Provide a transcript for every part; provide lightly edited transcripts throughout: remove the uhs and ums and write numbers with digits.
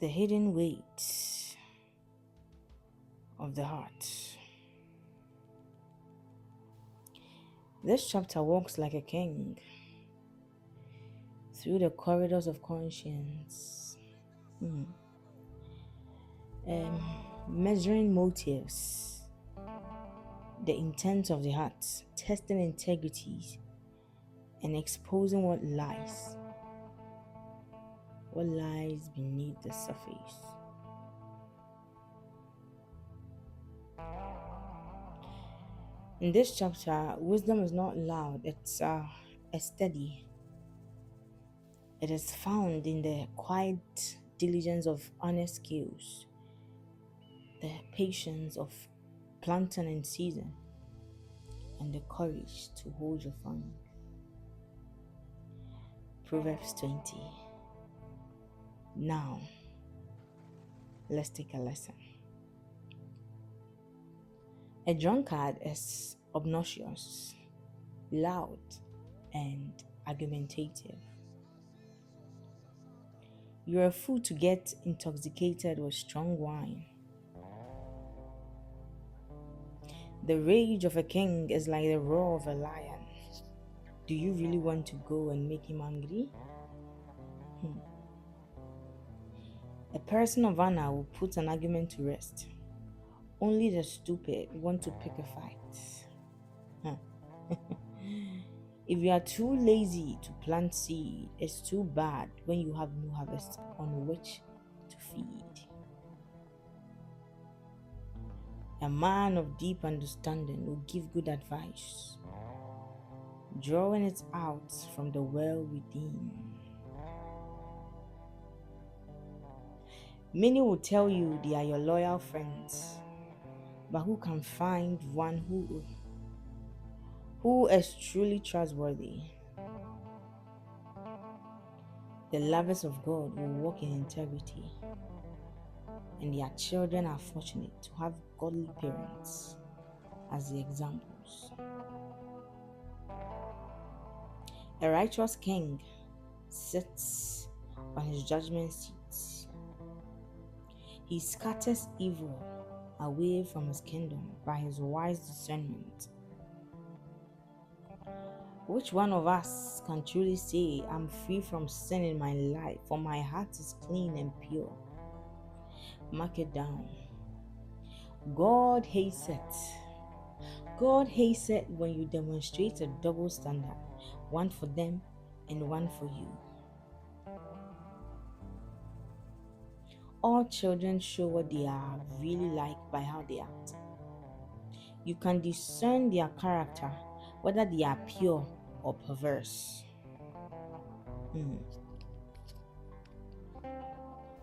The hidden weight of the heart. This chapter walks like a king through the corridors of conscience, um, measuring motives, the intent of the heart, testing integrity, and exposing what lies beneath the surface. In this chapter, wisdom is not loud, it's a steady. It is found in the quiet diligence of honest skills, the patience of planting in season, and the courage to hold your tongue. Proverbs 20. Now, let's take a lesson. A drunkard is obnoxious, loud, and argumentative. You're a fool to get intoxicated with strong wine. The rage of a king is like the roar of a lion. Do you really want to go and make him angry? A person of honor will put an argument to rest. Only the stupid want to pick a fight. If you are too lazy to plant seed, it's too bad when you have no harvest on which to feed. A man of deep understanding will give good advice, drawing it out from the well within. Many will tell you they are your loyal friends, but who can find one who is truly trustworthy? The lovers of God will walk in integrity, and their children are fortunate to have godly parents as the examples. A righteous king sits on his judgment seat. He scatters evil away from his kingdom by his wise discernment. Which one of us can truly say, I'm free from sin in my life, for my heart is clean and pure? Mark it down. God hates it. God hates it when you demonstrate a double standard, one for them and one for you. All children show what they are really like by how they act. You can discern their character, whether they are pure or perverse.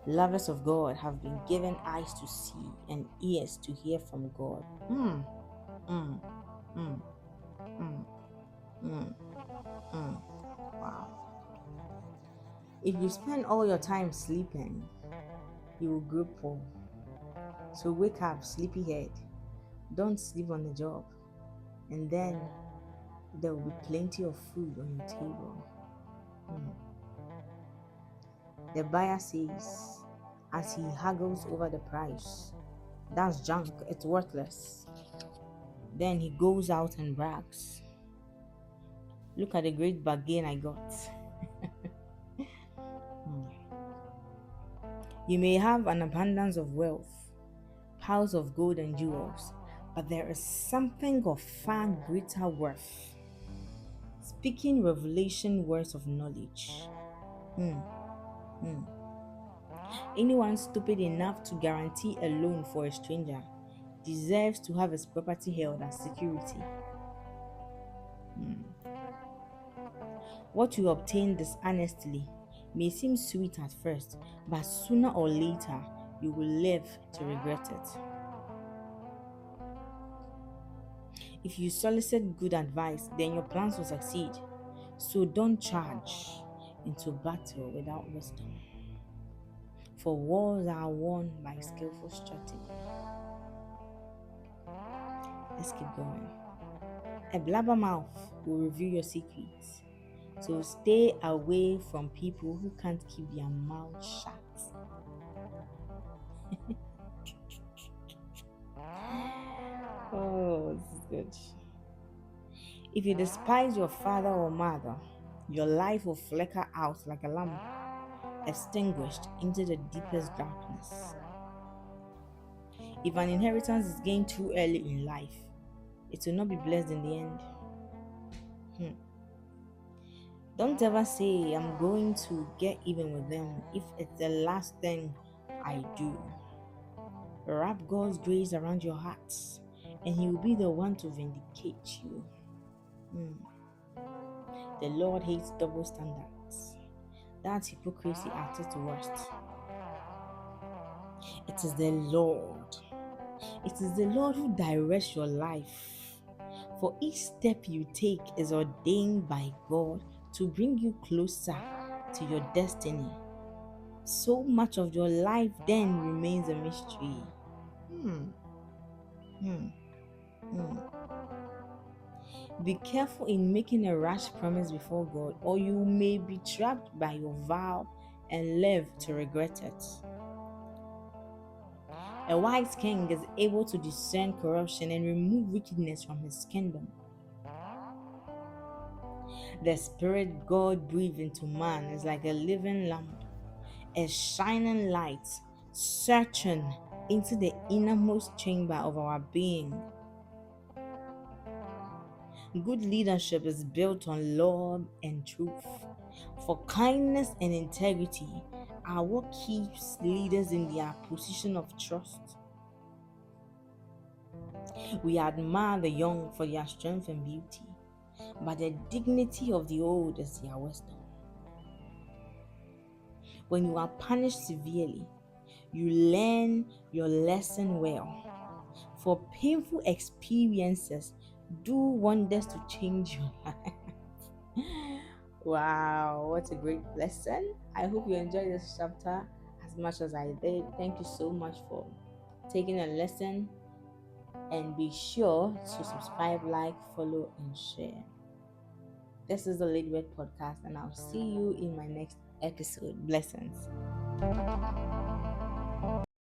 Lovers of God have been given eyes to see and ears to hear from God. Wow. If you spend all your time sleeping, you will grow poor. So wake up, sleepyhead. Don't sleep on the job. And then there will be plenty of food on your table. The buyer says, as he haggles over the price, that's junk, it's worthless. Then he goes out and brags. Look at the great bargain I got. You may have an abundance of wealth, piles of gold and jewels, but there is something of far greater worth. Speaking revelation words of knowledge. Anyone stupid enough to guarantee a loan for a stranger deserves to have his property held as security. What you obtain dishonestly may seem sweet at first, but sooner or later you will live to regret it. If you solicit good advice, then your plans will succeed. So don't charge into battle without wisdom. For wars are won by skillful strategy. Let's keep going. A blabbermouth will reveal your secrets. So stay away from people who can't keep their mouth shut. Oh, this is good. If you despise your father or mother, your life will flicker out like a lamp, extinguished into the deepest darkness. If an inheritance is gained too early in life, it will not be blessed in the end. Hmm. Don't ever say, I'm going to get even with them if it's the last thing I do. Wrap God's grace around your hearts, and He will be the one to vindicate you. Hmm. The Lord hates double standards. That's hypocrisy at its worst. It is the Lord. It is the Lord who directs your life. For each step you take is ordained by God to bring you closer to your destiny. So much of your life then remains a mystery. Hmm. Hmm. Hmm. Be careful in making a rash promise before God, or you may be trapped by your vow and live to regret it. A wise king is able to discern corruption and remove wickedness from his kingdom. The spirit God breathed into man is like a living lamp, a shining light, searching into the innermost chamber of our being. Good leadership is built on love and truth. For kindness and integrity are what keeps leaders in their position of trust. We admire the young for their strength and beauty, but the dignity of the old is their wisdom. When you are punished severely, you learn your lesson well. For painful experiences do wonders to change your life. Wow, what a great lesson. I hope you enjoyed this chapter as much as I did. Thank you so much for taking a lesson, and be sure to subscribe, like, follow, and share. This is the Lady Red Podcast, and I'll see you in my next episode. Blessings.